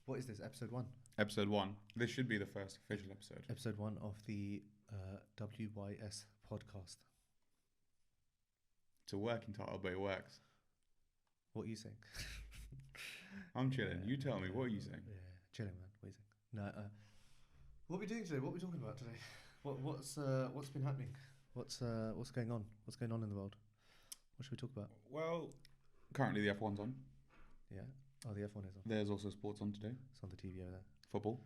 What is this? Episode 1? Episode 1. This should be the first official episode. Episode 1 of the WYS Podcast. It's a working title, but it works. What are you saying? I'm chilling. You tell me. What are you saying? Yeah, chilling, man. What are you saying? No, what are we doing today? What are we talking about today? What's been happening? What's going on? What's going on in the world? What should we talk about? Well, currently the F1's on. Yeah. Oh, the F1 is on. There's also sports on today. It's on the TV over there. Football.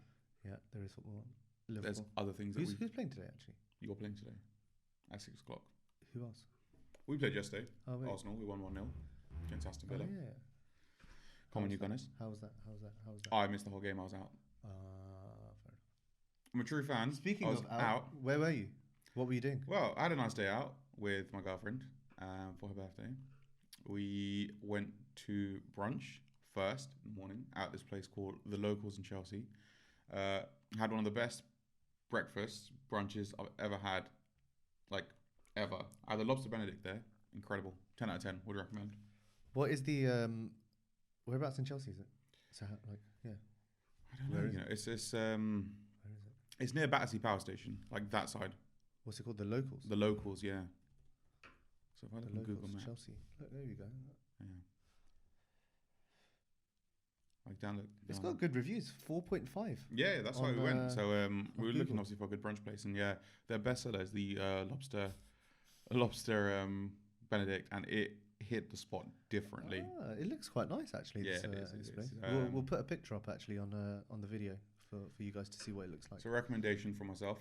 Yeah, there is football on. Liverpool. There's other things that Who's playing today, actually? you're playing today at 6 o'clock. Who else? We played yesterday. Oh, wait. Arsenal. We won 1-0 against Aston Oh, Villa. yeah. Come on, How you was that? Gunners. How was that? Fair enough. I missed the whole game. I was out. Fair enough. I'm a true fan. Speaking I was of out, where were you? What were you doing? Well, I had a nice day out with my girlfriend for her birthday. We went to brunch first in the morning at this place called The Locals in Chelsea. Had one of the best breakfast brunches I've ever had, like ever. I had the lobster Benedict there. Incredible. 10 out of 10. Would recommend. What is the whereabouts in Chelsea is it? So yeah. I don't know. Where is You know, it's Where is it? it's near Battersea Power Station, like that side. What's it called? The Locals. The Locals, yeah. So if I The look on Google Locals, Maps, Chelsea. Look, there you go. yeah. Like down. It's got good reviews. 4.5. Yeah, that's why on, we went. So we were looking Google. obviously for a good brunch place, and yeah, their bestseller is the lobster Benedict, and it hit the spot differently. It looks quite nice actually. Yeah, this, it is, this it place. is. We'll put a picture up actually on the video for you guys to see what it looks like. So recommendation from myself: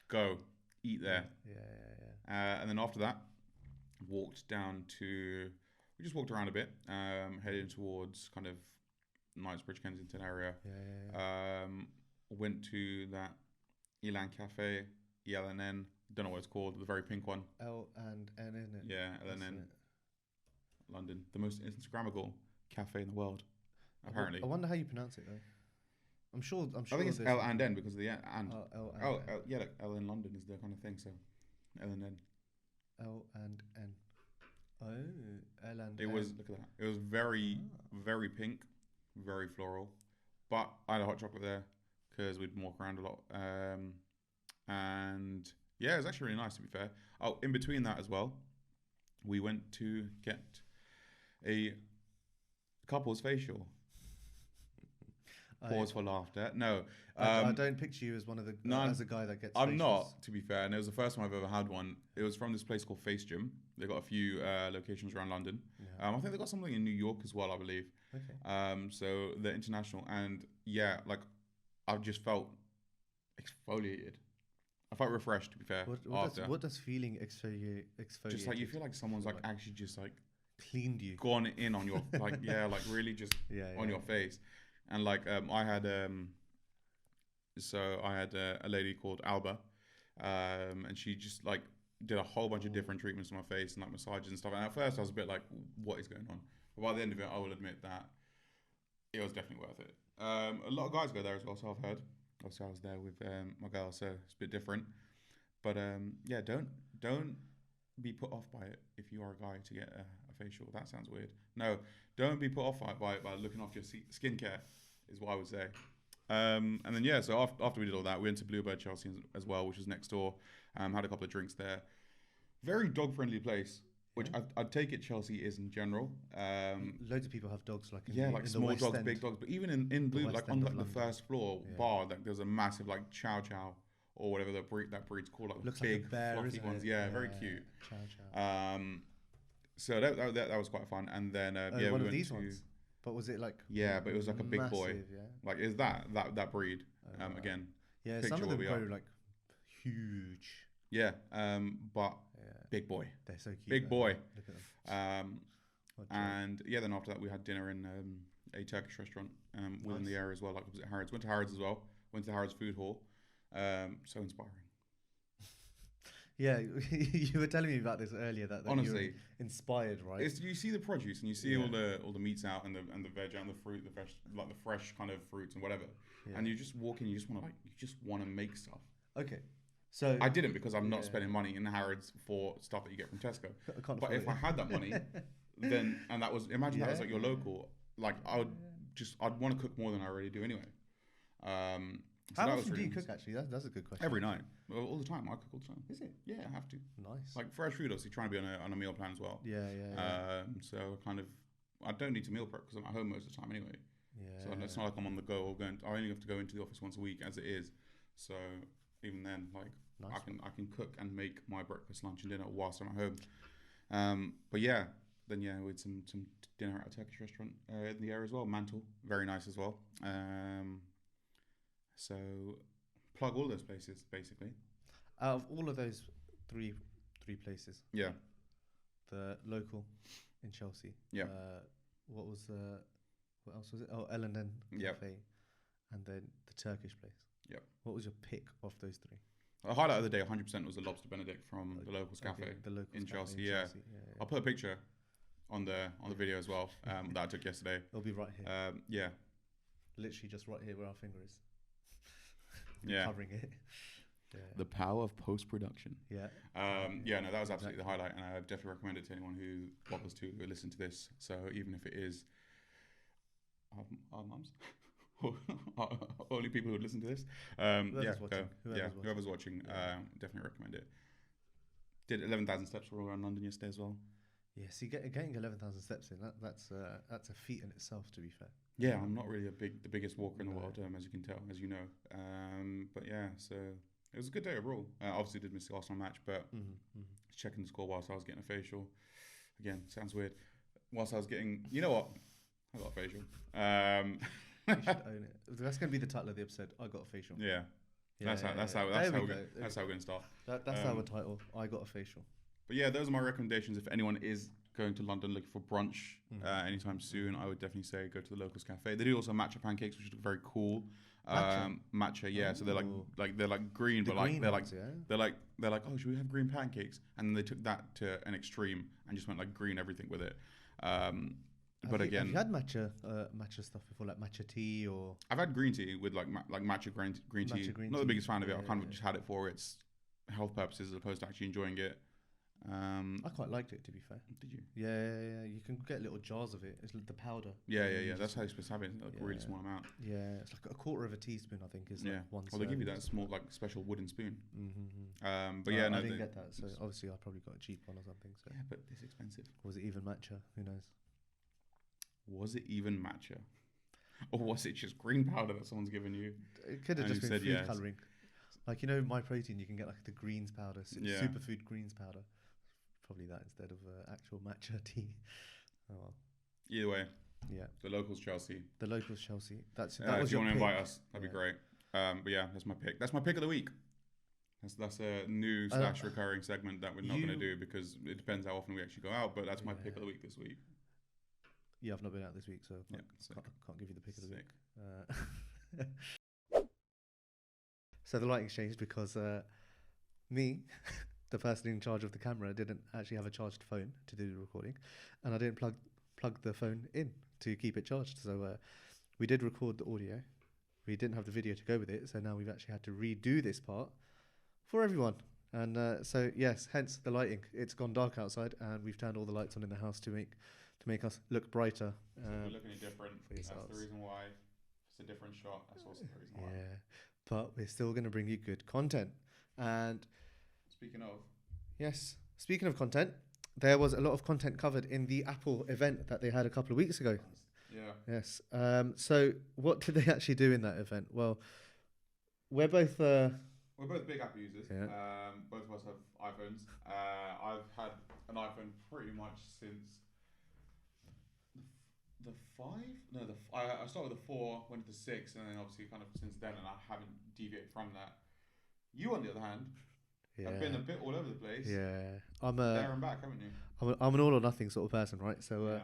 go eat there. Yeah. And then after that, walked down to. We just walked around a bit, heading towards kind of Knightsbridge, Kensington area. Yeah. Went to that Elan Cafe, ELNN. Don't know what it's called. The very pink one. L and N, isn't it? Yeah, LNN. London, the most Instagrammable cafe in the world, apparently. I wonder how you pronounce it though. I'm sure. I think it's L and N because of the and. L and Oh, N. yeah, like L in London is the kind of thing. So, L and N. L and N. Oh, L and It N. was look at that. It was very pink, very floral. But I had a hot chocolate there because we'd walk around a lot. And yeah, it was actually really nice to be fair. Oh, in between that as well, we went to get a couple's facial. Pause for laughter. No, I don't picture you as one of the as a guy that gets. I'm facials. not, to be fair, and it was the first time I've ever had one. It was from this place called Face Gym. They've got a few locations around London. Yeah. I think they've got something in New York as well, I believe. Okay. So they're international, and yeah, like I've just felt exfoliated. I felt refreshed, to be fair. What does feeling exfoliate? Just like you feel like someone's like actually just like cleaned you, gone in on your like like really just on your face. And like I had a lady called Alba, and she just like did a whole bunch of different treatments on my face and like massages and stuff. And at first I was a bit like, what is going on? But by the end of it, I will admit that it was definitely worth it. A lot of guys go there as well, so I've heard. Obviously I was there with my girl, so it's a bit different. But yeah, don't be put off by it if you are a guy to get a facial. That sounds weird. No, don't be put off by looking after your skincare, is what I would say. And then yeah, so after we did all that, we went to Bluebird Chelsea as well, which was next door. Had a couple of drinks there. Very dog friendly place, which I'd take it Chelsea is in general. Loads of people have dogs like like in small the West dogs, End. big dogs. But even in Blue, West like End on of like the London. first floor bar, like there's a massive like Chow Chow or whatever that breed's called, like Looks big like a bear, fluffy isn't ones. it? Yeah, very cute. Chow chow. So that was quite fun. And then one we of went these to, ones. But was it like? Yeah, but it was like a big massive, boy. Yeah. Like is that breed? Again. Yeah, picture some of where them we grow are. like huge. Yeah. But big boy. They're so cute. Big boy. Look at them. And yeah, then after that we had dinner in a Turkish restaurant within the area as well, like opposite Harrods. Went to Harrods as well. Went to Harrods Food Hall. So inspiring. Yeah, you were telling me about this earlier that Honestly, you were inspired, right? You see the produce and you see all the meats out and the veg and the fruit, the fresh kind of fruits and whatever. Yeah. And you just walk in, you just want to make stuff. Okay, so I didn't because I'm not spending money in Harrods for stuff that you get from Tesco. But if I had that money, then and that was imagine that was like your local, like I would I'd want to cook more than I already do anyway. So How that was often do really you cook, actually? That's a good question. every night, all the time. I cook all the time. Is it? Yeah, I have to. Nice. Like fresh food, obviously, trying to be on a meal plan as well. Yeah. So kind of, I don't need to meal prep because I'm at home most of the time anyway. Yeah. So it's not like I'm on the go or going. I only have to go into the office once a week as it is. So even then, like Nice. I can cook and make my breakfast, lunch, and dinner whilst I'm at home. But yeah, then we had some dinner at a Turkish restaurant in the area as well. Mantle, very nice as well. So plug all those places basically. Out of all of those three places, Yeah. the local in Chelsea. Yeah. What else was it? Oh, L&N Yep. Cafe, and then the Turkish place. Yep. What was your pick of those three? A highlight of the day, 100%, was the Lobster Benedict from the Locals Cafe The local in cafe Chelsea. in Yeah. Chelsea. I'll put a picture on the video as well that I took yesterday. It'll be right here. Yeah. Literally just right here where our finger is. Yeah. Covering it. Yeah. The power of post-production. Yeah. No, that was absolutely the highlight, and I definitely recommend it to anyone who bothers to listen to this. So even if it is our mums, only people who would listen to this, whoever's watching, definitely recommend it. Did 11,000 steps all around London yesterday as well. Yeah, see, getting 11,000 steps in, that's a feat in itself, to be fair. Yeah, I'm not really the biggest walker in the world, as you can tell, as you know. But yeah, so it was a good day overall. Obviously, did miss the Arsenal match, but checking the score whilst I was getting a facial. Again, sounds weird. Whilst I was getting, you know what? I got a facial. You should own it. That's going to be the title of the episode. I got a facial. Yeah. That's how we're going to start. That's our title. I got a facial. But yeah, those are my recommendations. If anyone is going to London looking for brunch anytime soon, I would definitely say go to the Locals Cafe. They do also matcha pancakes, which look very cool. Matcha, yeah. So they're like green, but like they're like oh, should we have green pancakes? And then they took that to an extreme and just went like green everything with it. Have you had matcha stuff before, like matcha tea or? I've had green tea with like matcha green tea. Not the biggest fan of it. I kind of just had it for its health purposes as opposed to actually enjoying it. I quite liked it, to be fair. Did you? Yeah. You can get little jars of it. It's the powder. Yeah. That's how you're supposed to have it. Like a really small amount. Yeah, it's like a quarter of a teaspoon, I think, is like one. Well, they give you that small, like special wooden spoon. But I didn't get that. So obviously, I probably got a cheap one or something. So. Yeah, but it's expensive. Was it even matcha? Who knows? Was it even matcha, or was it just green powder that someone's given you? It could have just been food colouring. Like, My Protein, you can get like the greens powder, superfood greens powder. Probably that instead of actual matcha tea. Oh well. Either way. Yeah. The Locals Chelsea. That was if you want to invite us, that'd be great. But yeah, that's my pick. That's my pick of the week. That's a new / recurring segment that we're not going to do because it depends how often we actually go out. But that's my pick of the week this week. Yeah, I've not been out this week, so can't give you the pick of the week. So the lighting changed because me, the person in charge of the camera, didn't actually have a charged phone to do the recording, and I didn't plug the phone in to keep it charged. So we did record the audio. We didn't have the video to go with it, so now we've actually had to redo this part for everyone. And so yes, hence the lighting. It's gone dark outside, and we've turned all the lights on in the house to make us look brighter. So we're looking different. That's the reason why. It's a different shot. That's also the reason why. Yeah, but we're still going to bring you good content. And speaking of content, there was a lot of content covered in the Apple event that they had a couple of weeks ago. Yeah. Yes. So what did they actually do in that event? Well, we're both big Apple users. Yeah. Both of us have iPhones. I've had an iPhone pretty much since the 5. No, I started with the 4, went to the 6, and then obviously kind of since then, and I haven't deviated from that. You, on the other hand, have been a bit all over the place. Yeah, I'm there and back, haven't you? I'm an all or nothing sort of person, right? So,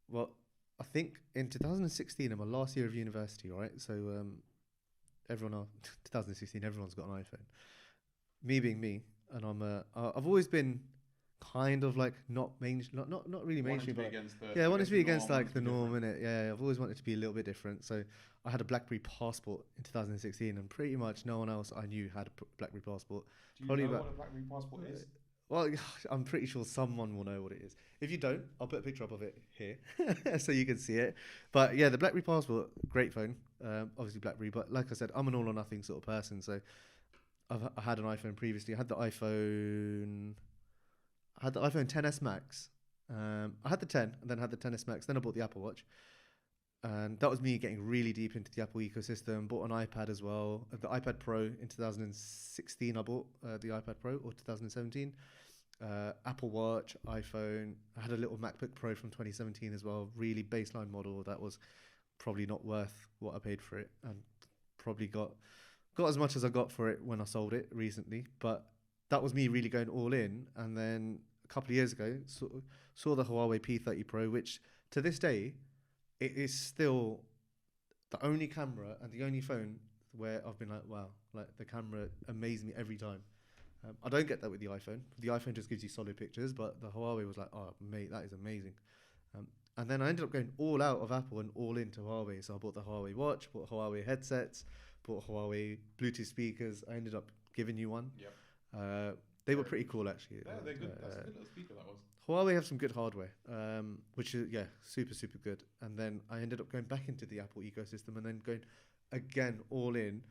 well, I think in 2016, in my last year of university, right? So, 2016, everyone's got an iPhone. Me being me, and I've always been kind of like not really mainstream, but I wanted to be against like the norm, innit? Yeah, I've always wanted to be a little bit different. So I had a BlackBerry Passport in 2016, and pretty much no one else I knew had a BlackBerry Passport. Do you know what a BlackBerry Passport is? Well, I'm pretty sure someone will know what it is. If you don't, I'll put a picture up of it here so you can see it. But yeah, the BlackBerry Passport, great phone. Obviously BlackBerry, but like I said, I'm an all or nothing sort of person. So I had an iPhone previously. I had the iPhone 10s Max. I had the 10, and then I had the 10s Max. Then I bought the Apple Watch, and that was me getting really deep into the Apple ecosystem. Bought an iPad as well, the iPad Pro in 2016. I bought the iPad Pro, or 2017. Apple Watch, iPhone. I had a little MacBook Pro from 2017 as well. Really baseline model that was probably not worth what I paid for it, and probably got as much as I got for it when I sold it recently. But that was me really going all in. And then a couple of years ago, saw the Huawei P30 Pro, which to this day, it is still the only camera and the only phone where I've been like, wow, like the camera amazed me every time. I don't get that with the iPhone. The iPhone just gives you solid pictures, but the Huawei was like, oh mate, that is amazing. And then I ended up going all out of Apple and all into Huawei. So I bought the Huawei watch, bought Huawei headsets, bought Huawei Bluetooth speakers. I ended up giving you one. Yep. They were pretty cool actually. They're good. That's a good little speaker that was. Huawei have some good hardware, which is super super good. And then I ended up going back into the Apple ecosystem and then going again all in.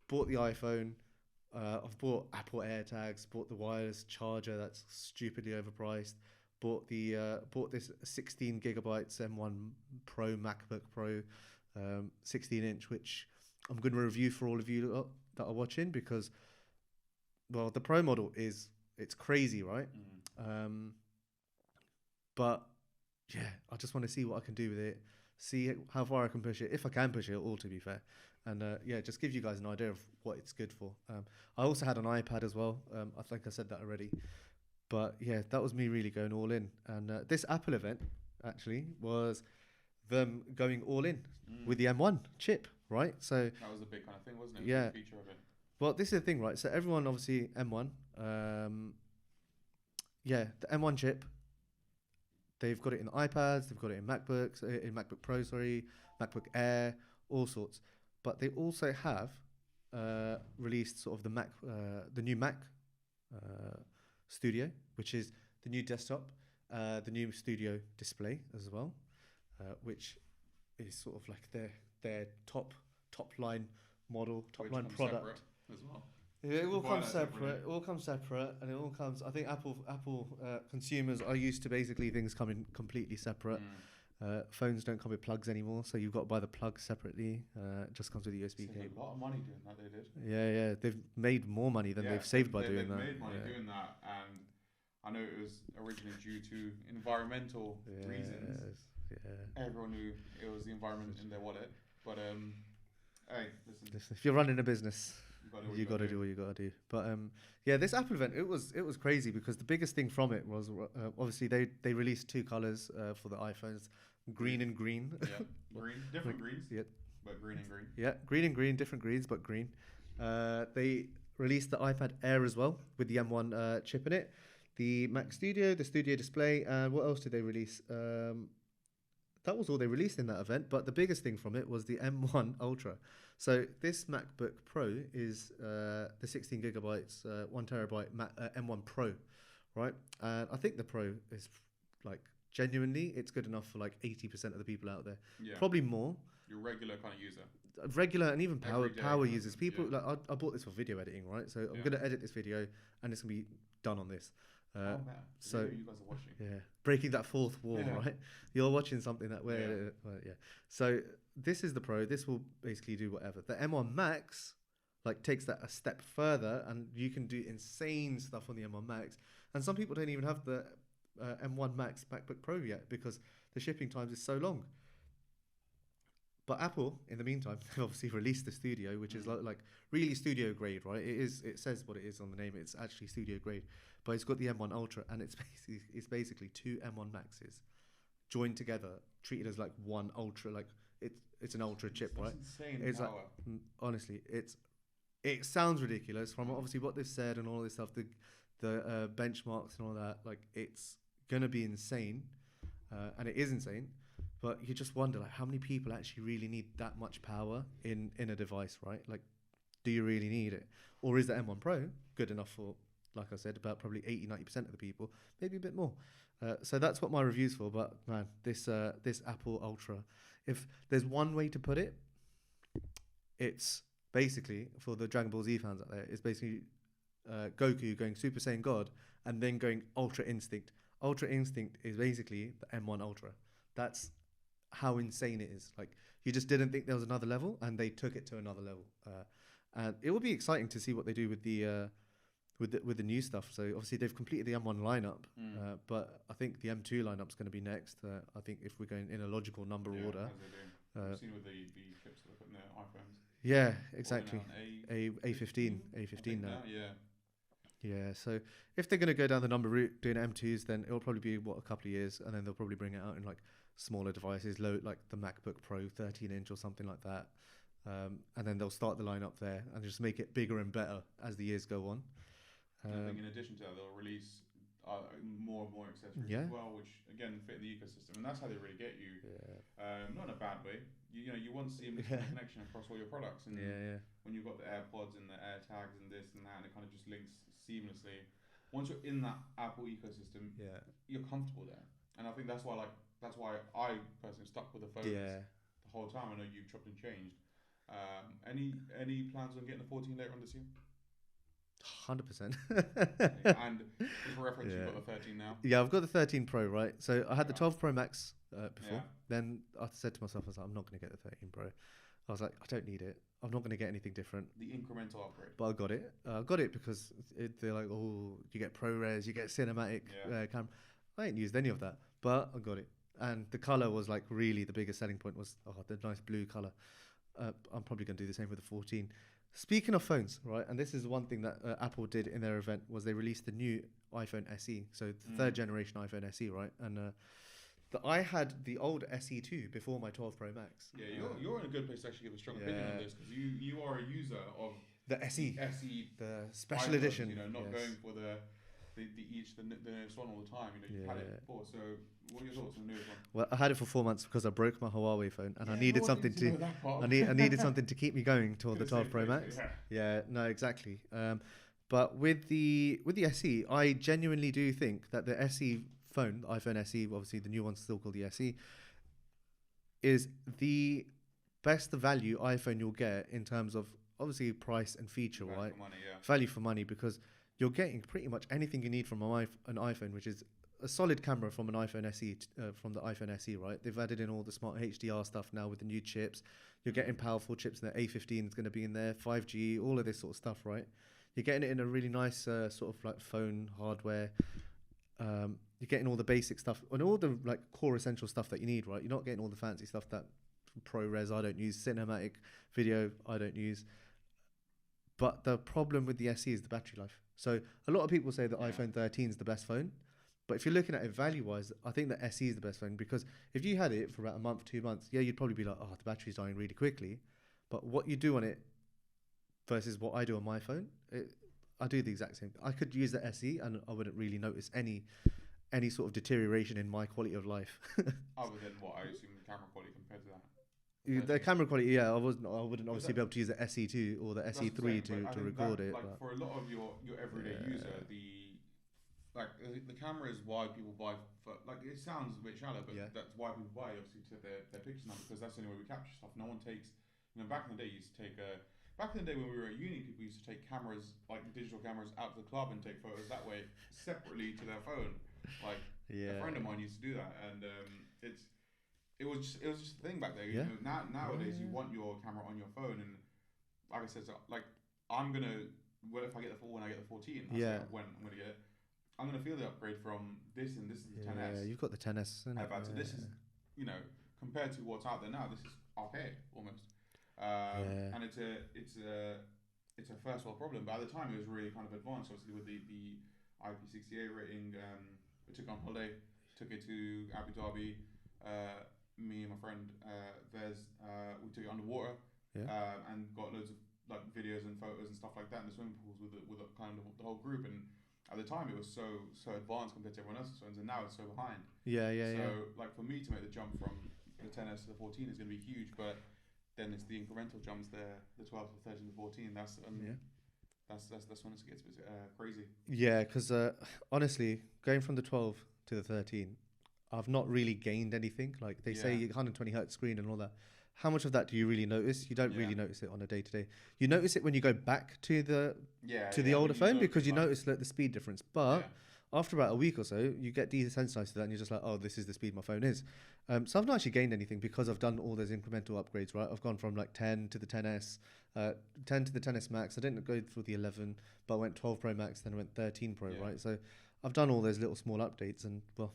Bought the iPhone. I've bought Apple AirTags. Bought the wireless charger that's stupidly overpriced. Bought this 16 gigabytes M1 Pro MacBook Pro, 16-inch, which I'm going to review for all of you that are watching, because, well, the Pro model it's crazy, right? But yeah, I just want to see what I can do with it, see how far I can push it, if I can push it at all, to be fair. And just give you guys an idea of what it's good for. I also had an iPad as well. I think I said that already. But yeah, that was me really going all in. And this Apple event actually was them going all in with the M1 chip, right? So that was a big kind of thing, wasn't it? Yeah. The feature of it. Well, this is the thing, right? So everyone obviously M1. The M1 chip. They've got it in iPads. They've got it in MacBooks, in MacBook Pro, MacBook Air, all sorts. But they also have released sort of the new Mac Studio, which is the new desktop, the new Studio display as well, which is sort of like their top line model, top line product as well. Yeah, it all comes separate. It all comes separate, and it all comes. I think Apple consumers are used to basically things coming completely separate. Phones don't come with plugs anymore, so you've got to buy the plug separately. It just comes with a USB cable. A lot of money doing that. They did. Yeah. They've made more money than they've saved by doing that. They've made money doing that, and I know it was originally due to environmental reasons. Yeah. Everyone knew it was the environment in their wallet, but hey, listen. If you're running a business, you got to do what you got to do. But this Apple event, it was crazy, because the biggest thing from it was obviously they released two colors for the iPhones, green and green. Yeah, different greens. Yeah, but green and green. Yeah, green and green, different greens, but green. They released the iPad Air as well with the M1 chip in it, the Mac Studio, the Studio Display, and what else did they release? That was all they released in that event. But the biggest thing from it was the M1 Ultra. So this MacBook Pro is the 16 gigabytes, 1 terabyte M1 Pro, right? And I think the Pro is like genuinely, it's good enough for like 80% of the people out there. Yeah. Probably more. Your regular kind of user. Regular and even power users. People like I bought this for video editing, right? So I'm gonna edit this video and it's gonna be done on this. So you guys are watching. Yeah, breaking that fourth wall, right? You're watching something that way. So this is the Pro. This will basically do whatever. The M1 Max takes that a step further, and you can do insane stuff on the M1 Max. And some people don't even have the M1 Max MacBook Pro yet, because the shipping times is so long. But Apple, in the meantime, obviously released the Studio, which is like really studio grade, right? It says what it is on the name. It's actually studio grade, but it's got the M1 Ultra, and it's basically two M1 Maxes joined together, treated as like one Ultra. Like it's an Ultra chip, right? Insane it's power. Like, honestly, it sounds ridiculous from obviously what they've said and all this stuff, the benchmarks and all that. Like, it's gonna be insane, and it is insane. But you just wonder, like, how many people actually really need that much power in a device, right? Like, do you really need it? Or is the M1 Pro good enough for like I said, about probably 80-90% of the people, maybe a bit more. So that's what my review's for. But man, this Apple Ultra, if there's one way to put it, it's basically, for the Dragon Ball Z fans out there, it's basically Goku going Super Saiyan God and then going Ultra Instinct. Ultra Instinct is basically the M1 Ultra. That's how insane it is. Like, you just didn't think there was another level, and they took it to another level. And it will be exciting to see what they do with the new stuff. So obviously they've completed the M1 lineup, but I think the M2 lineup's going to be next. I think if we're going in a logical number order. As they do. I've seen with the chips that they put in their iPhones. Yeah, exactly. A15 A15 now. Yeah. Yeah, so if they're going to go down the number route doing M2s, then it'll probably be a couple of years, and then they'll probably bring it out in like smaller devices, like the MacBook Pro 13-inch or something like that, and then they'll start the lineup there and just make it bigger and better as the years go on. I think in addition to that, they'll release more and more accessories as well, which again fit in the ecosystem, and that's how they really get you. Not in a bad way. You want seamless connection across all your products, and when you've got the AirPods and the AirTags and this and that, and it kind of just links seamlessly. Once you're in that Apple ecosystem, you're comfortable there, and I think that's why I personally stuck with the phones the whole time. I know you've chopped and changed. Any plans on getting the 14 later on this year? 100%. And just for reference, you've got the 13 now. Yeah, I've got the 13 Pro, right? So I had the 12 Pro Max before. Then I said to myself, I was like, I'm not going to get the 13 Pro. I was like, I don't need it. I'm not going to get anything different. The incremental upgrade. But I got it. I got it because they're like, oh, you get ProRes, you get cinematic camera. I ain't used any of that, but I got it. And the color was like really the biggest selling point was the nice blue color. I'm probably going to do the same with the 14. Speaking of phones, right, and this is one thing that Apple did in their event was they released the new iPhone SE, so the third generation iPhone SE, right? And I had the old SE2 before my 12 Pro Max. Yeah, you're in a good place to actually give a strong opinion on this, because you are a user of the SE, the special iPhones, edition. Not going for the newest one all the time. You've had it before. So what are your thoughts on the newest one? Well, I had it for 4 months because I broke my Huawei phone, and I needed something I needed something to keep me going toward the 12 Pro Max. Yeah, no, exactly. But with the SE, I genuinely do think that the SE phone, the iPhone SE, obviously the new one's still called the SE, is the best value iPhone you'll get in terms of obviously price and feature, right? Value for money, because you're getting pretty much anything you need from an iPhone, which is a solid camera from an iPhone SE, from the iPhone SE, right? They've added in all the smart HDR stuff now with the new chips. You're getting powerful chips. The A15 is going to be in there, 5G, all of this sort of stuff, right? You're getting it in a really nice sort of like phone hardware. You're getting all the basic stuff and all the like core essential stuff that you need, right? You're not getting all the fancy stuff that ProRes I don't use, cinematic video I don't use. But the problem with the SE is the battery life. So a lot of people say the iPhone 13 is the best phone. But if you're looking at it value-wise, I think the SE is the best phone, because if you had it for about a month, 2 months, you'd probably be like, oh, the battery's dying really quickly. But what you do on it versus what I do on my phone, I do the exact same. I could use the SE and I wouldn't really notice any sort of deterioration in my quality of life. Other than what I assume the camera quality compared to that. The camera quality, I wouldn't obviously be able to use the SE2 or the SE3 to record it. Like, for a lot of your everyday user, the camera is why people buy. It sounds a bit shallow, but that's why people buy. Obviously, to their pictures now, because that's the only way we capture stuff. No one takes. Back in the day, back in the day when we were at uni, people used to take cameras, like digital cameras, out to the club and take photos that way separately to their phone. A friend of mine used to do that, and it was just a thing back there. Nowadays, you want your camera on your phone, and like I said, I'm gonna. Well, if I get when I get the 14, when I'm gonna get it, I'm gonna feel the upgrade from this, and this is the 10s. Yeah, you've got the 10s. So this is, compared to what's out there now, this is archaic almost. And it's a first world problem. But at the time, it was really kind of advanced. Obviously, with the IP68 rating, we took it on holiday, took it to Abu Dhabi. Me and my friend Vez, we took it underwater and got loads of like videos and photos and stuff like that in the swimming pools with kind of the whole group. And at the time, it was so advanced compared to everyone else's phones, and now it's so behind. So like for me to make the jump from the 10s to the 14 is going to be huge, but then it's the incremental jumps there, the 12 to 13 to 14. That's that's when it gets a bit crazy. Yeah, because honestly, going from the 12 to the 13, I've not really gained anything. Like they say, Yeah, 120 hertz screen and all that. How much of that do you really notice? You don't yeah, really notice it on a day to day. You notice it when you go back to the yeah, older when you phone go because you like, notice like, the speed difference. yeah, But after about a week or so, you get desensitized to that, and you're just like, oh, this is the speed my phone is. So I've not actually gained anything because I've done all those incremental upgrades. Right, I've gone from like 10 to the 10s, 10 to the 10s Max. I didn't go for the 11, but I went 12 Pro Max, then I went 13 Pro. yeah, Right, so I've done all those little small updates, and well,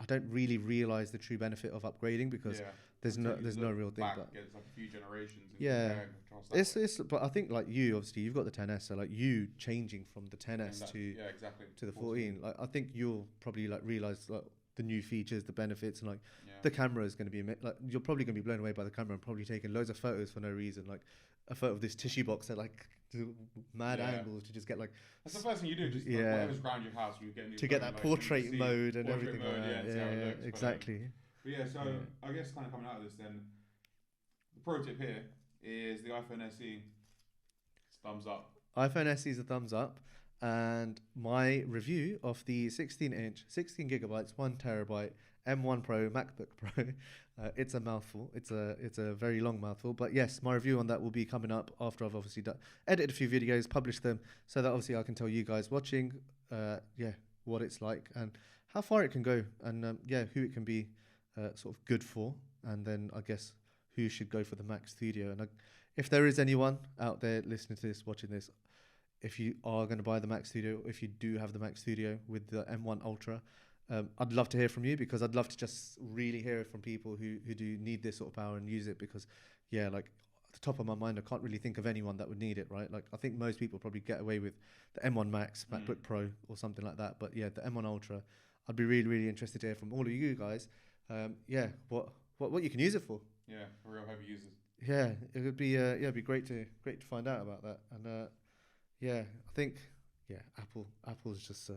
I don't really realize the true benefit of upgrading because yeah. Until there's you no look real thing. back But against like a few generations and yeah, compare and contrast that way. it's but I think like you obviously you've got the 10s, so like you changing from the And 10s that, to yeah, exactly. the 14, like I think you'll probably like realize like the new features, the benefits, and like Yeah, the camera is going to be like you're probably going to be blown away by the camera and probably taking loads of photos for no reason, like a photo of this tissue box at like mad yeah. angles to just get like That's the first thing you do. Just like, yeah whatever's around your house, you get a new to get phone, that like, you need to portrait see mode and portrait everything mode, like yeah, that. and see how it Yeah, looks. exactly. But yeah, so Yeah. I guess kind of coming out of this, then the pro tip here is the iPhone SE. It's thumbs up. iPhone SE is a thumbs up, and my review of the 16-inch, 16 gigabytes, 1 terabyte M1 Pro MacBook Pro. It's a mouthful. It's a very long mouthful. But yes, my review on that will be coming up after I've obviously edited a few videos, published them, so that obviously I can tell you guys watching, what it's like and how far it can go, and who it can be sort of good for, and then I guess who should go for the Mac Studio. And if there is anyone out there listening to this, watching this, if you are going to buy the Mac Studio, if you do have the Mac Studio with the M1 Ultra, I'd love to hear from you because I'd love to just really hear from people who do need this sort of power and use it because, yeah, like at the top of my mind, I can't really think of anyone that would need it, right? Like I think most people probably get away with the M1 Max, MacBook Pro or something like that. But yeah, the M1 Ultra, I'd be really, really interested to hear from all of you guys. What you can use it for. Yeah, for real heavy users. Yeah, it would be it'd be great to find out about that. And I think Apple's just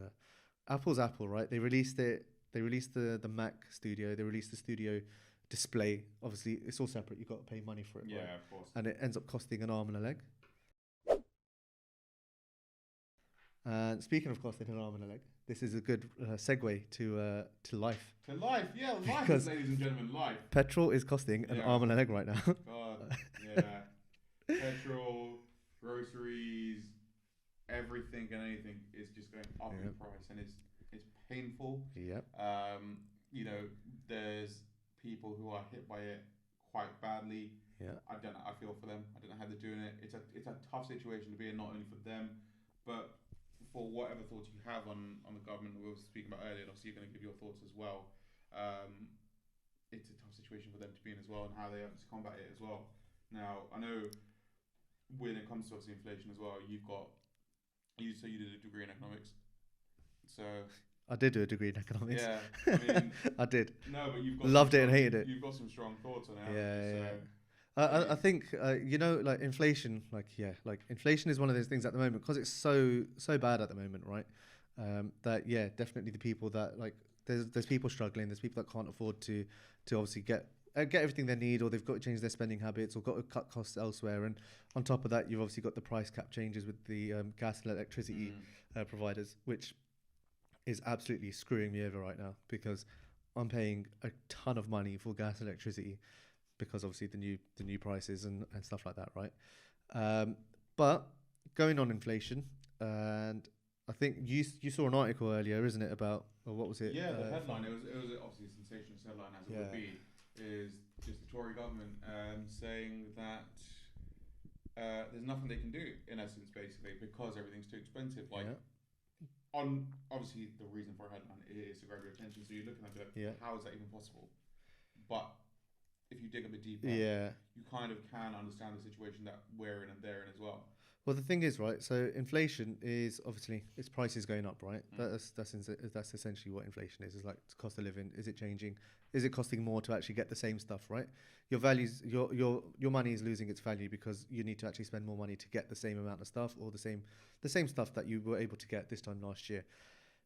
Apple's Apple, right? They released it. They released the Mac Studio. They released the Studio display. Obviously, it's all separate. You've got to pay money for it, Yeah, right? of course. And it ends up costing an arm and a leg. And speaking of costing an arm and a leg, this is a good segue to life. To life, yeah, life, Because ladies and gentlemen, life. Petrol is costing an arm and a leg right now. God, yeah. Petrol, groceries, everything and anything is just going up in price, and it's painful. Yep. You know, there's people who are hit by it quite badly. Yeah. I don't know. I feel for them. I don't know how they're doing it. It's a tough situation to be in, not only for them, but for whatever thoughts you have on the government we were speaking about earlier. And obviously, you're going to give your thoughts as well. It's a tough situation for them to be in as well, and how they have to combat it as well. Now, I know when it comes to obviously inflation as well, you did a degree in economics, so I did do a degree in economics. yeah, I mean, I did. no, but you've got Loved it and hated it. You've got some strong thoughts on it. Yeah. So, I think like inflation, like inflation is one of those things at the moment because it's so bad at the moment, right? That definitely the people that like there's people struggling, there's people that can't afford to obviously get everything they need, or they've got to change their spending habits, or got to cut costs elsewhere. And on top of that, you've obviously got the price cap changes with the gas and electricity providers, which is absolutely screwing me over right now because I'm paying a ton of money for gas and electricity because obviously the new prices and stuff like that, right? But going on inflation, and I think you saw an article earlier, isn't it, about what was it? Yeah, the headline. It was obviously a sensational headline, as it would be, is just the Tory government saying that there's nothing they can do in essence, basically, because everything's too expensive. Like on obviously the reason for a headline is to grab your attention, so you're looking at it like, how is that even possible? But if you dig a bit deeper, you kind of can understand the situation that we're in and they're in as well. Well, the thing is, right, so inflation is obviously its prices going up, right? That's essentially what inflation is like cost of living. Is it changing? Is it costing more to actually get the same stuff, right? Your values, your money is losing its value because you need to actually spend more money to get the same amount of stuff, or the same stuff that you were able to get this time last year.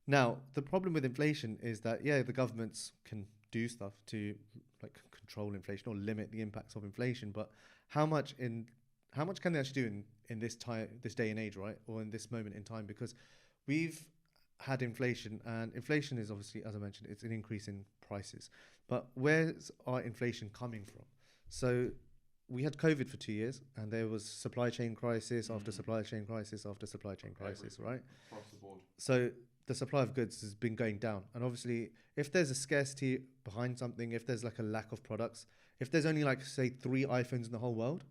Now, the problem with inflation is that the governments can do stuff to like control inflation or limit the impacts of inflation, but how much how much can they actually do in this time, this day and age, right, or in this moment in time? Because we've had inflation, and inflation is obviously, as I mentioned, it's an increase in prices. But where's our inflation coming from? So we had COVID for 2 years, and there was supply chain crisis after supply chain crisis after supply chain crisis, right? Across the board. So the supply of goods has been going down, and obviously, if there's a scarcity behind something, if there's like a lack of products, if there's only like say 3 iPhones in the whole world,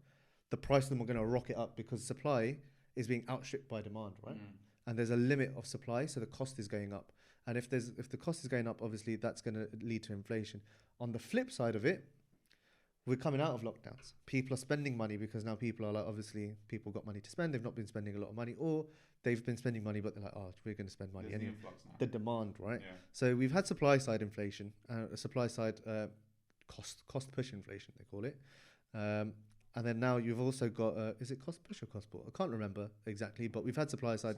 the price of them are going to rocket up because supply is being outstripped by demand, right? And there's a limit of supply, so the cost is going up. And if the cost is going up, obviously that's going to lead to inflation. On the flip side of it, we're coming out of lockdowns. People are spending money because now people are like, obviously people got money to spend. They've not been spending a lot of money, or they've been spending money, but they're like, oh, we're going to spend money There's anyway. the influx now. The demand, right? Yeah. So we've had supply side inflation, supply side cost push inflation, they call it. And then now you've also got, is it cost push or cost pull? I can't remember exactly, but we've had supply side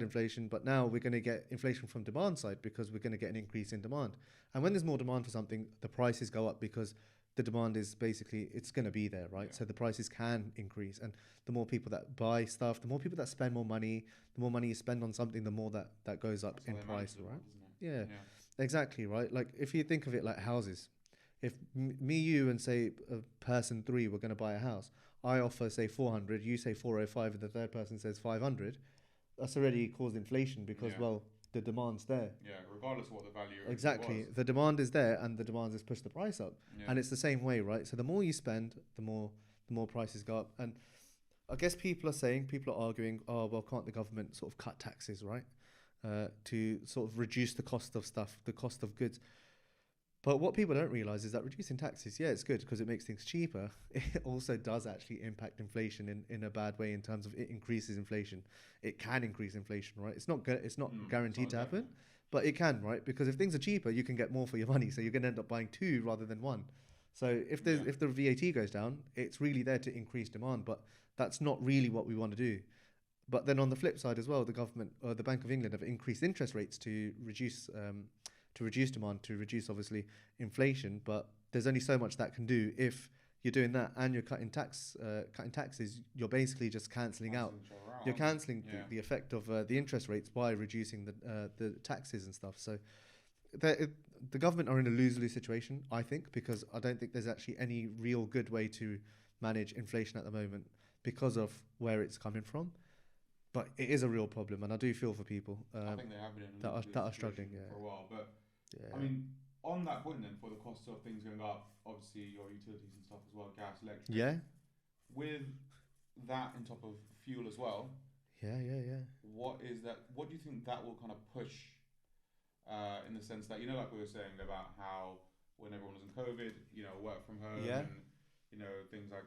inflation, but now we're going to get inflation from demand side because we're going to get an increase in demand. And when there's more demand for something, the prices go up because the demand is basically, it's going to be there, right? Yeah. So the prices can increase. And the more people that buy stuff, the more people that spend more money, the more money you spend on something, the more that goes up in price, right? Yeah, exactly, right? Like if you think of it like houses, if me, you, and say person 3 were going to buy a house, I offer say 400, you say 405, and the third person says 500. That's already caused inflation because well, the demand's there. Yeah, regardless of what the value Exactly, was. the demand is there, and the demand has pushed the price up. Yeah. And it's the same way, right? So the more you spend, the more prices go up. And I guess people are arguing, oh well, can't the government sort of cut taxes, right, to sort of reduce the cost of stuff, the cost of goods. But what people don't realize is that reducing taxes, yeah, it's good because it makes things cheaper. It also does actually impact inflation in a bad way in terms of it increases inflation. It can increase inflation, right? It's not guaranteed to happen, but it can, right? Because if things are cheaper, you can get more for your money. So you're going to end up buying 2 rather than 1. So if the VAT goes down, it's really there to increase demand, but that's not really what we want to do. But then on the flip side as well, the government, the Bank of England, have increased interest rates to reduce demand, to reduce obviously inflation. But there's only so much that can do. If you're doing that and you're cutting taxes, you're basically just cancelling out. You're cancelling the effect of the interest rates by reducing the taxes and stuff. So the government are in a lose-lose situation, I think, because I don't think there's actually any real good way to manage inflation at the moment because of where it's coming from. But it is a real problem, and I do feel for people I think they have been in that are struggling for a while. But yeah. I mean, on that point then, for the cost of things going up, obviously your utilities and stuff as well, gas, electric. Yeah. With that on top of fuel as well. Yeah. What do you think that will kind of push? In the sense that, like we were saying about how when everyone was in COVID, work from home and things like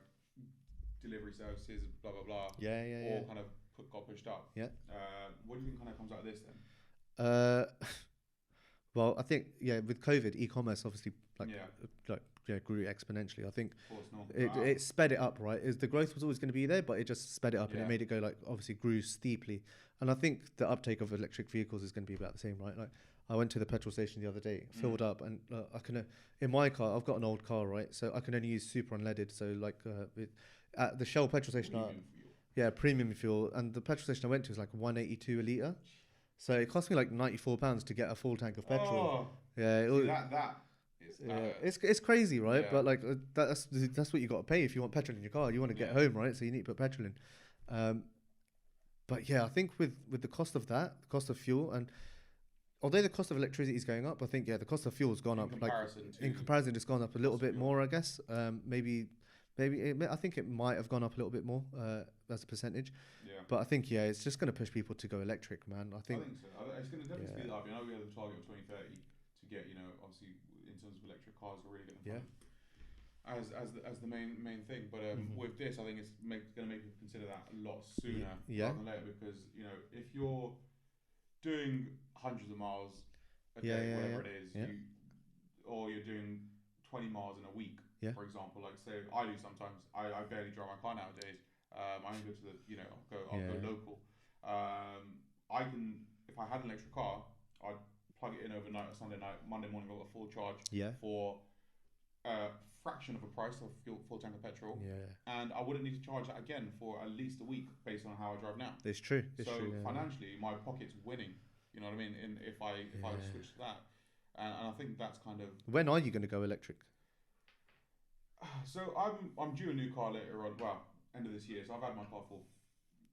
delivery services, blah blah blah. All kind of got pushed up. Yeah. What do you think kind of comes out of this then? Well, I think with COVID, e-commerce obviously grew exponentially. I think it sped it up, right? The growth was always going to be there, but it just sped it up and it made it go obviously grew steeply. And I think the uptake of electric vehicles is going to be about the same, right? Like I went to the petrol station the other day, filled up, and I can in my car, I've got an old car, right? So I can only use super unleaded. So at the Shell petrol station, premium fuel, and the petrol station I went to was like 182 a litre. So it cost me like £94 to get a full tank of petrol. It's crazy, right? But like that's what you got to pay if you want petrol in your car. You want to get home, right? So you need to put petrol in. But I think with the cost of that, the cost of fuel, and although the cost of electricity is going up, I think the cost of fuel has gone up. In comparison, it's gone up a little bit more, I guess. Maybe I think it might have gone up a little bit more as a percentage. Yeah. But I think it's just going to push people to go electric, man. I think so. It's going to definitely speed up. We have a target of 2030 to get, obviously in terms of electric cars, we're really getting as the main thing. But with this, I think it's going to make people consider that a lot sooner rather than later, because if you're doing hundreds of miles a day, whatever it is, or you're doing 20 miles in a week. For example, like say I do sometimes. I barely drive my car nowadays. I only go to I'll go local. I can, if I had an electric car, I'd plug it in overnight or Sunday night, Monday morning I've got a full charge for a fraction of a price of full tank of petrol, Yeah, and I wouldn't need to charge that again for at least a week based on how I drive now. it's true. It's So true. Yeah, financially, my pocket's winning. You know what I mean? If I yeah. switch to that, and I think that's kind of When are you going to go electric? so I'm due a new car later on. Well, end of this year. So I've had my car for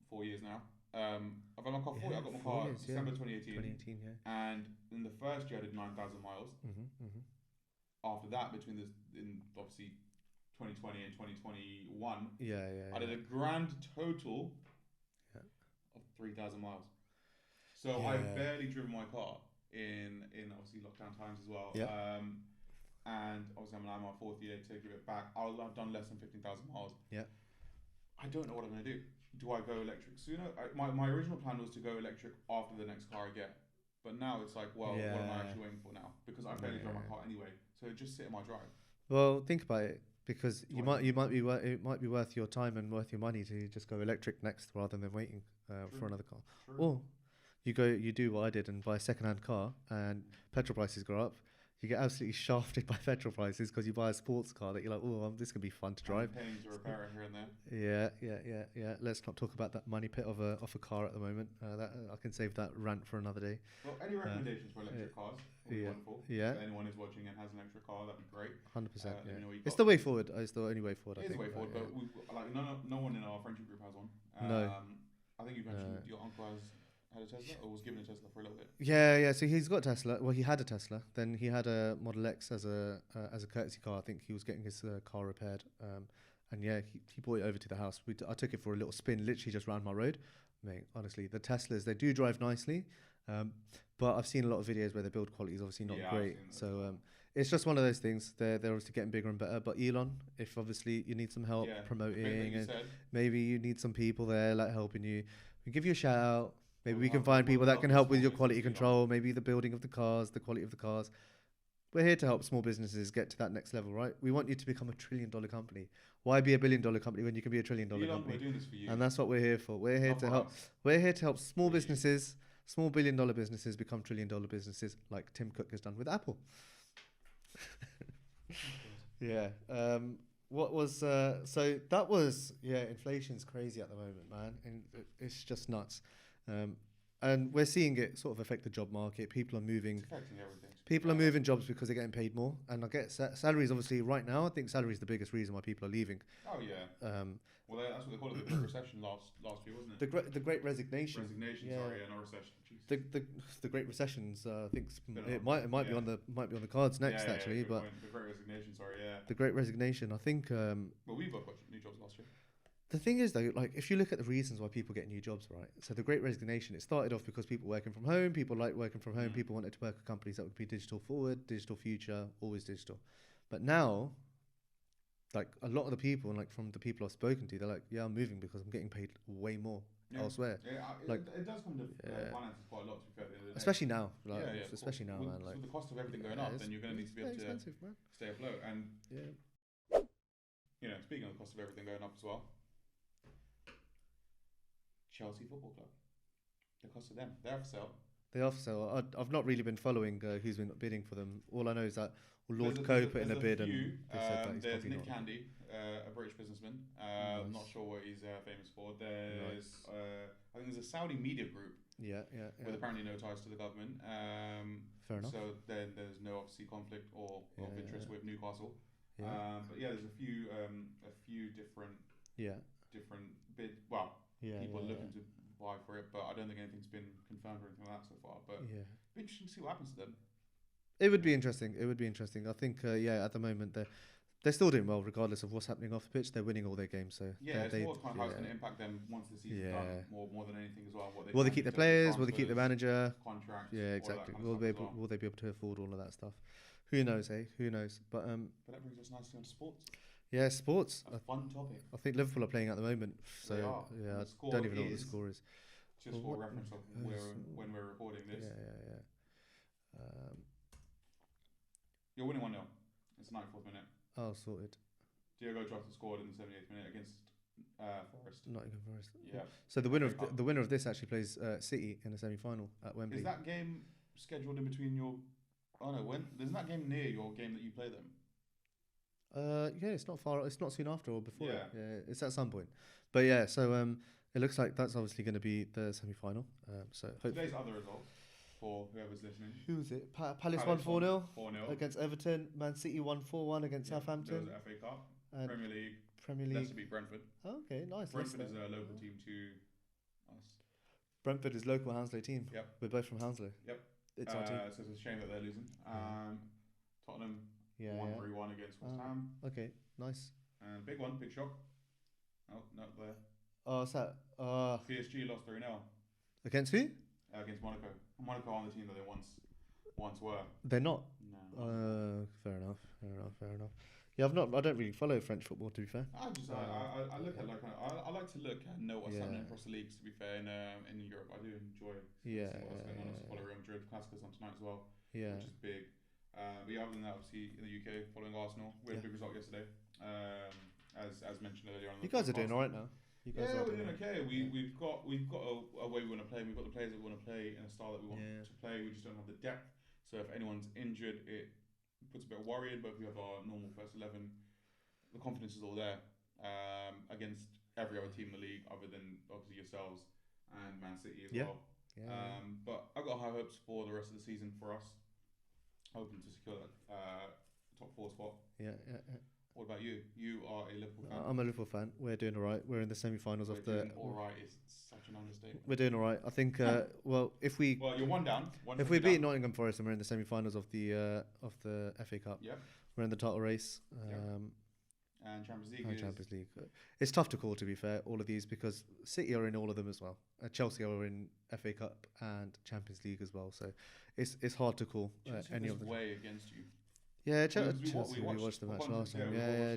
4 years now. I've had my car 4 years. I got my 4 car years, December yeah. 2018, 2018, yeah. and in the first year I did 9,000 miles. After that, in obviously 2020 and 2021, Yeah, yeah, I did a grand total of 3,000 miles. So yeah. I've barely driven my car in obviously lockdown times as well. Yeah. And obviously I'm now in my 4th year to give it back. I've done less than 15,000 miles. Yeah. I don't know what I'm going to do. Do I go electric sooner? My original plan was to go electric after the next car I get. But now it's like, well, what am I actually waiting for now? Because I barely drive my car anyway. So just sit in my drive. Well, think about it, because it might be worth your time and worth your money to just go electric next rather than waiting for another car. True. Or you do what I did and buy a second-hand car, and petrol prices go up. You get absolutely shafted by petrol prices because you buy a sports car that you're like, oh, this could be fun to drive. Paying to repair it here and there. Yeah. Let's not talk about that money pit of a car at the moment. That I can save that rant for another day. Well, any recommendations for electric cars would be wonderful. Yeah. If anyone is watching and has an electric car, that'd be great. 100%. Yeah. It's the way forward. It's the only way forward. It is the way forward, but no one in our friendship group has one. No. I think you mentioned your uncle had a Tesla, or was given a Tesla for a little bit. Yeah. So he's got Tesla. Well, he had a Tesla. Then he had a Model X as a courtesy car. I think he was getting his car repaired. And yeah, he brought it over to the house. I took it for a little spin, literally just round my road. Mate, honestly, the Teslas, they do drive nicely. But I've seen a lot of videos where the build quality is obviously not great. So it's just one of those things. They're obviously getting bigger and better. But Elon, if obviously you need some help promoting, and maybe you need some people there like helping you, we give you a shout out. Maybe we can find people that can help with your quality control, maybe the building of the cars, the quality of the cars. We're here to help small businesses get to that next level, right? We want you to become $1 trillion company. Why be $1 billion company when you can be $1 trillion company? We're doing this for you. And that's what we're here for. We're here to help. We're here to help small businesses, small $1 billion businesses become $1 trillion businesses, like Tim Cook has done with Apple. Yeah. What was so that was inflation's crazy at the moment, man, and it's just nuts. And we're seeing it sort of affect the job market. People are moving. It's affecting everything. People are moving jobs because they're getting paid more. And I get salaries, obviously, right now, I think salary is the biggest reason why people are leaving. Oh, yeah. Well, that's what they called it, the Great Recession last year, wasn't it? The Great Resignation. Resignation, sorry, not recession. Jeez. The Great Recessions, I think it might be on the cards next, actually. But the Great Resignation, sorry, yeah. The Great Resignation, I think. Well, we both got new jobs last year. The thing is, though, like if you look at the reasons why people get new jobs, right? So the Great Resignation, it started off because people working from home, people like working from home, people wanted to work at companies that would be digital forward, digital future, always digital. But now, like a lot of the people, and like from the people I've spoken to, they're like, yeah, I'm moving because I'm getting paid way more elsewhere. Yeah, like it does come to finances quite a lot, to be fair. Especially now, especially now, man. Like with the cost of everything going up, then you're going to need to be able to stay afloat. And speaking of the cost of everything going up as well. Chelsea Football Club. The cost of them. They're for sale. They are for sale. I've not really been following who's been bidding for them. All I know is that Lord Coe put in a bid, and they said that he's there's probably Nick not. Candy, a British businessman. I'm not sure what he's famous for. There's I think there's a Saudi media group. Yeah. With apparently no ties to the government. Fair enough. So then there's no obviously conflict or of interest with Newcastle. But yeah, there's a few different bid. Well. People looking to buy for it, but I don't think anything's been confirmed or anything like that so far. But it'd be interesting to see what happens to them. It would be interesting. I think at the moment they're still doing well regardless of what's happening off the pitch. They're winning all their games. So it's more kind of how it's going to impact them once the season's done, more than anything as well. Will they keep their players? Will they keep their manager? Contracts? Yeah, exactly. Will they be able to afford all of that stuff? Who knows? Who knows? But that brings us nicely onto sports. Yeah, sports. A fun topic. I think Liverpool are playing at the moment, so I don't even know what the score is. Just for reference of when we're recording this. Yeah. You're winning 1-0. It's the 94th minute. Oh, sorted. Diogo Jota scored in the 78th minute against Forest. Nottingham Forest. Yeah. So the winner of this actually plays City in the semi-final at Wembley. Is that game scheduled in between your? Oh no, isn't that game near your game that you play them? Yeah, it's not far. It's not soon after or before it. Yeah. Yeah, it's at some point. But yeah, so it looks like that's obviously going to be the semi-final. So Today's other results for whoever's listening. who's it? Palace won Palace 4-0 4-0 against Everton. Man City won 4-1 against Yep. There was Southampton. the FA Cup, And Premier League. Premier League. Leicester beat Brentford. Oh, okay, nice. Brentford Leicester. is a local team to us. Brentford is local Hounslow team. Yep. We're both from Hounslow. Yep. It's our team. So it's a shame that they're losing. Tottenham Yeah, 1-3-1 against West Ham. Okay, nice. And big one, big shock. Oh, no, there. Oh, what's that? PSG lost 3-0 Against who? against Monaco. Monaco on the team that they once were. They're not. No. Fair enough. Yeah, I don't really follow French football, to be fair. I look at I like to look and know what's happening across the leagues. To be fair, in Europe, I do enjoy Yeah, seeing what's going on. I follow Real Madrid Classicos on tonight as well, yeah. which is big. But yeah, other than that, obviously in the UK, following Arsenal, we had a big result yesterday. As mentioned earlier on. You guys are doing all right now. You guys Yeah, are we're doing okay. Yeah. We've got a way we want to play. We've got the players that we want to play in a style that we want to play. We just don't have the depth. So if anyone's injured, it puts a bit of worry in. But if we have our normal first 11, the confidence is all there against every other team in the league, other than obviously yourselves and Man City as well. Yeah. But I've got high hopes for the rest of the season for us. Hoping to secure that top 4 spot. Yeah. What about you? You are a Liverpool fan. I'm a Liverpool fan. We're doing all right. We're in the semi-finals of the. Doing all right is such an understatement. We're doing all right. I think. Well, if we. Well, you're one down. If we beat Nottingham Forest and we're in the semi-finals of the FA Cup. Yep. We're in the title race. And Champions League. Champions League. It's tough to call, to be fair, all of these, because City are in all of them as well. Chelsea are in FA Cup and Champions League as well. So it's hard to call any of them. Way against you. Yeah, Chelsea. We watched the match last time. Yeah.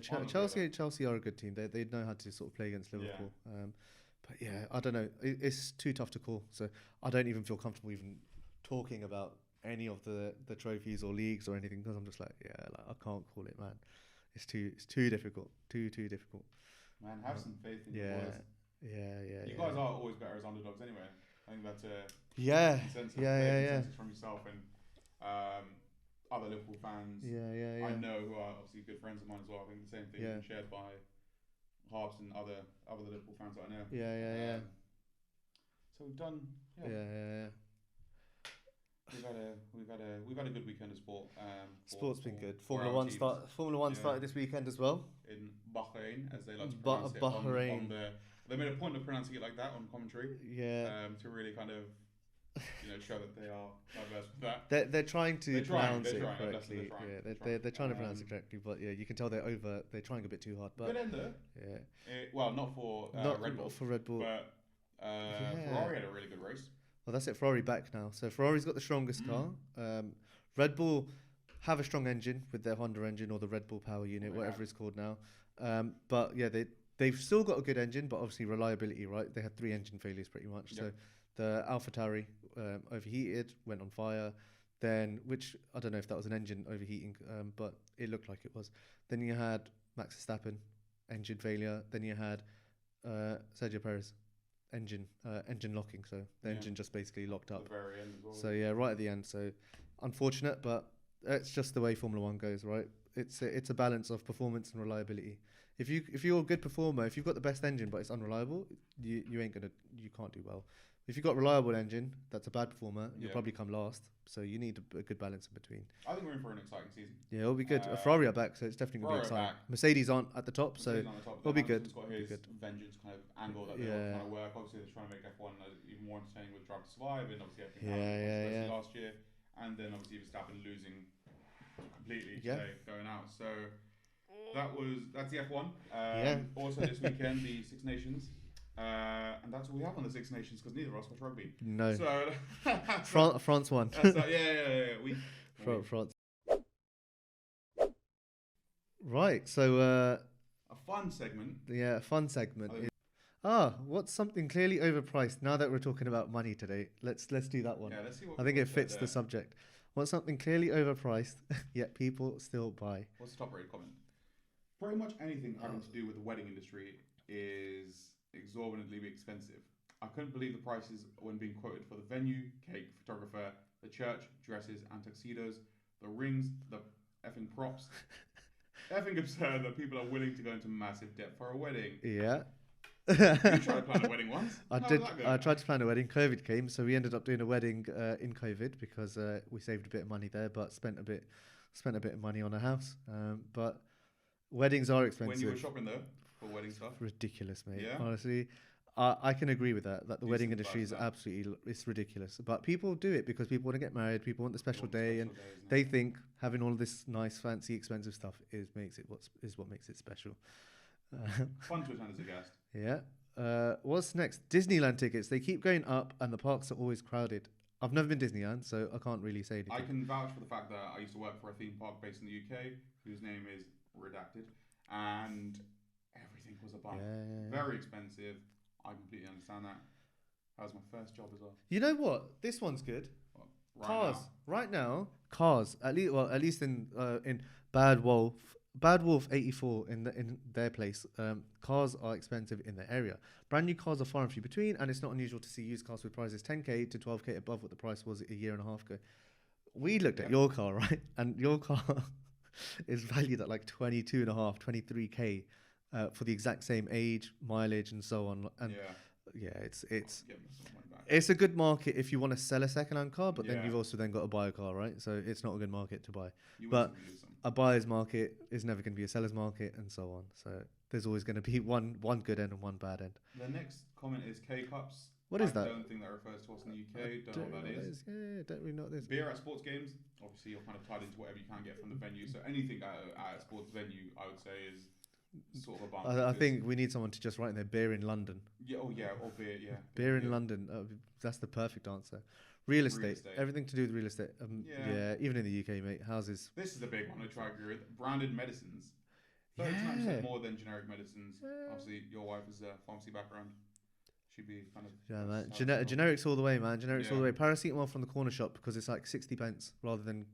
Chelsea are a good team. They know how to sort of play against Liverpool. Yeah. But yeah, I don't know. It's too tough to call. So I don't even feel comfortable even talking about any of the trophies or leagues or anything, because I'm just like, I can't call it, man. It's too difficult. Too difficult. Man, have some faith in your boys. Yeah. You guys are always better as underdogs anyway. I think that's a consensus from yourself and other Liverpool fans. Yeah. I know who are obviously good friends of mine as well. I think the same thing is shared by Harps and other Liverpool fans that I know. Yeah. So we've done. Yeah. We've had a good weekend of sport. Sport's been good. Formula One started this weekend as well. In Bahrain, as they like to pronounce it. Bahrain. They made a point of pronouncing it like that on commentary. Yeah. To really kind of show that they are diverse with that. They're trying to pronounce it correctly. They're trying to pronounce it correctly, but you can tell they're trying a bit too hard. But good end though. Yeah. Well, not for Red Bull. Not for Red Bull. But Ferrari had a really good race. Well, that's it. Ferrari back now. So Ferrari's got the strongest car. Red Bull have a strong engine with their Honda engine or the Red Bull Power Unit, whatever it's called now. But yeah, they've still got a good engine, but obviously reliability, right? They had 3 engine failures pretty much. Yep. So the AlphaTauri overheated, went on fire. Then, which I don't know if that was an engine overheating, but it looked like it was. Then you had Max Verstappen, engine failure. Then you had Sergio Perez. Engine locking, so the engine just basically locked up. At the very end as well. So yeah, right at the end. So unfortunate, but it's just the way Formula One goes, right? It's a balance of performance and reliability. If you're a good performer, if you've got the best engine but it's unreliable, you can't do well. If you've got a reliable engine that's a bad performer, you'll probably come last. So you need a good balance in between. I think we're in for an exciting season. Yeah, it'll be good. Ferrari are back, so it's definitely going to be exciting. Mercedes aren't at the top, so it'll be good. He's got his vengeance kind of angle that they're trying to work. Obviously, they're trying to make F1 even more entertaining with Drive to Survive, and obviously last year, and then obviously Verstappen losing completely today, going out. So that's the F1. Also this weekend, the Six Nations. And that's all we have on the Six Nations, because neither of us watch rugby. No. So France won. France. Right. So a fun segment. Yeah, a fun segment. What's something clearly overpriced? Now that we're talking about money today, let's do that one. Yeah, let's see what I think it fits the subject. What's something clearly overpriced yet people still buy? What's the top rated comment? Pretty much anything having to do with the wedding industry is exorbitantly expensive. I couldn't believe the prices when being quoted for the venue, cake, photographer, the church, dresses and tuxedos, the rings, the effing props, effing absurd that people are willing to go into massive debt for a wedding. Yeah. You tried to plan a wedding once. I How did. did that go? I tried to plan a wedding. COVID came, so we ended up doing a wedding in COVID because we saved a bit of money there, but spent a bit of money on a house. But weddings are expensive. When you were shopping though for wedding stuff, Ridiculous, mate. Yeah? Honestly, I can agree with that. That the wedding Decent industry is price, that. absolutely it's ridiculous. But people do it because people want to get married. People want the special What a day, special and day, isn't it? they think having all of this nice, fancy, expensive stuff what makes it special. Fun to attend as a guest. Yeah. What's next? Disneyland tickets. They keep going up, and the parks are always crowded. I've never been Disneyland, so I can't really say anything. I can vouch for the fact that I used to work for a theme park based in the UK, whose name is redacted, and everything was a bump. Yeah. Very expensive. I completely understand that. That was my first job as well. You know what? This one's good. Right Cars. now. Right now, cars. At least in Bad Wolf 84 in their place. Cars are expensive in the area. Brand new cars are far and few between, and it's not unusual to see used cars with prices 10k to 12k above what the price was a year and a half ago. We looked at your car, right? And your car is valued at like 23k for the exact same age, mileage, and so on. And it's Get me some money back. it's a good market if you want to sell a second-hand car, but then Yeah. you've also then got to buy a car, right? So it's not a good market to buy. You but- win some, you lose some. A buyer's market is never going to be a seller's market, and so on. So there's always going to be one good end and one bad end. The next comment is K-Cups. What is I that? don't think that refers to us in the UK. Don't know what that is. Yeah, don't really know what this. Beer at sports games. Obviously, you're kind of tied into whatever you can get from the venue. So anything at a sports venue, I would say, is sort of a bump. I because- think we need someone to just write in there beer in London. Yeah. Oh yeah. Or beer. Yeah. Beer in Yeah. London. That's the perfect answer. Real estate. estate. Everything to do with real estate. Yeah. Even in the UK, mate. Houses. This is the big one, which I agree with. Branded medicines. Yeah. 39% more than generic medicines. Yeah. Obviously, your wife is a pharmacy background. She'd be kind of. Yeah, man. that's how it's Generics all the way, man. Generics all the Yeah. way. Paracetamol from the corner shop because it's like 60 pence rather than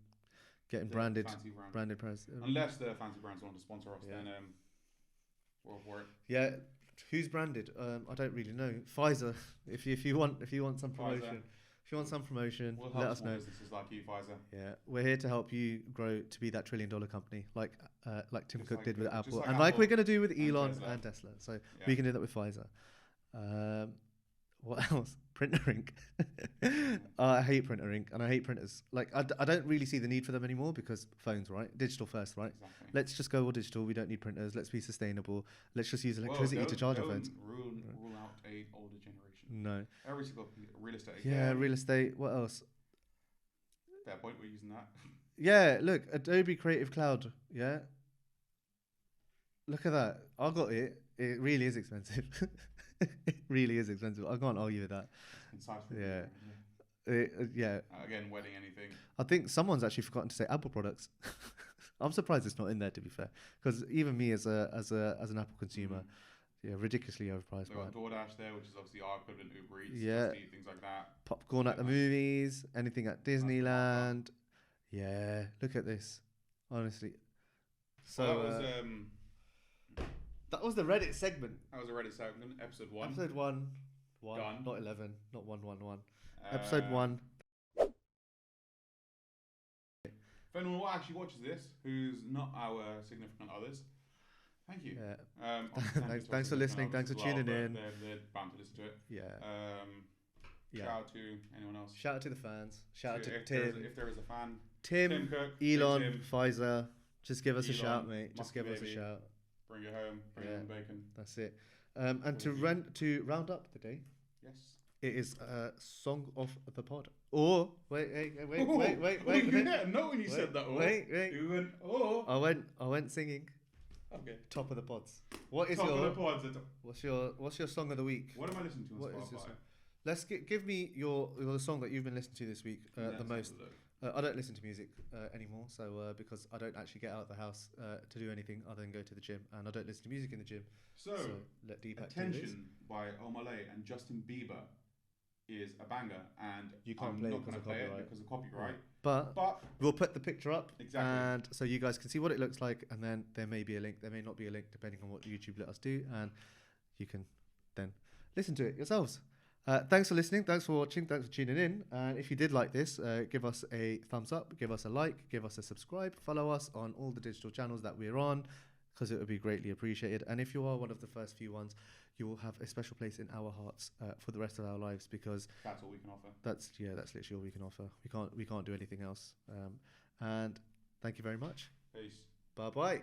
getting the branded fancy brand. branded paracetamol. Unless the fancy brands want to sponsor us, Yeah. then we're all for it. Yeah, who's branded? I don't really know. Pfizer. If you want some Pfizer. promotion, if you want some promotion, We'll let help us small know. businesses like you, Pfizer. Yeah, we're here to help you grow to be that $1 trillion company, like Tim Just Cook like did with just Apple, like and like Apple we're gonna do with and Elon Tesla. and Tesla. So Yeah. we can do that with Pfizer. What else? Printer ink. I hate printer ink, and I hate printers. Like I don't really see the need for them anymore because phones, right? Digital first, right? Exactly. Let's just go all digital. We don't need printers. Let's be sustainable. Let's just use electricity to charge our phones. Rule out a older generation. No. Every single real estate. Yeah, again. real estate. What else? Fair point. We're using that. Yeah, look, Adobe Creative Cloud. Yeah. Look at that. I got it. It really is expensive. It really is expensive. I can't argue with that. Concise. Yeah. review, Yeah. Again, wedding anything. I think someone's actually forgotten to say Apple products. I'm surprised it's not in there, to be fair, because even me as an Apple consumer, yeah, ridiculously overpriced. They've got Man. DoorDash there, which is obviously our equivalent to Uber Eats. Yeah. Just Eat, things like that. Popcorn at the movies, anything at Disneyland. Yeah, look at this. Honestly. So Well, that was the Reddit segment. that was a Reddit segment, episode 1. Episode 1. Done. Not 11. Not 111. Episode 1. If anyone actually watches this, who's not our significant others, thank you. Yeah. Obviously, Thanks for listening, thanks for tuning in. They're bound to listen to it. Yeah. Shout out to anyone else. Shout out to the fans. Shout out to if there is Tim. if there is a fan, Tim, Cook, Elon, Tim, Pfizer. Just give us a Elon, shout, mate. Just Musky give us a Baby. shout. bring it home, bring Yeah. home bacon. That's it. And to Thank you. round up the day, Yes. it is song of the pod. Or wait. You didn't know when you said that. Wait. You went, oh. I went singing. Okay. Top of the pods. What is Top your of the pods. what's your song of the week? What am I listening to on What is Spotify? your song? Let's give me the song that you've been listening to this week Let's the have most. a look. I don't listen to music anymore, so because I don't actually get out of the house to do anything other than go to the gym, and I don't listen to music in the gym. So, Let Deepak do this. Attention by Omalay and Justin Bieber is a banger, and You can't I'm play it not because going to of play it copyright. because of copyright. But But we'll put the picture up, Exactly. and so you guys can see what it looks like, and then there may be a link, there may not be a link, depending on what YouTube let us do, and you can then listen to it yourselves. Thanks for listening. Thanks for watching. Thanks for tuning in. And if you did like this, give us a thumbs up, give us a like, give us a subscribe, follow us on all the digital channels that we're on, because it would be greatly appreciated. And if you are one of the first few ones, you will have a special place in our hearts for the rest of our lives, because That's all we can offer. that's literally all we can offer. We can't do anything else. And thank you very much. Peace. Bye bye.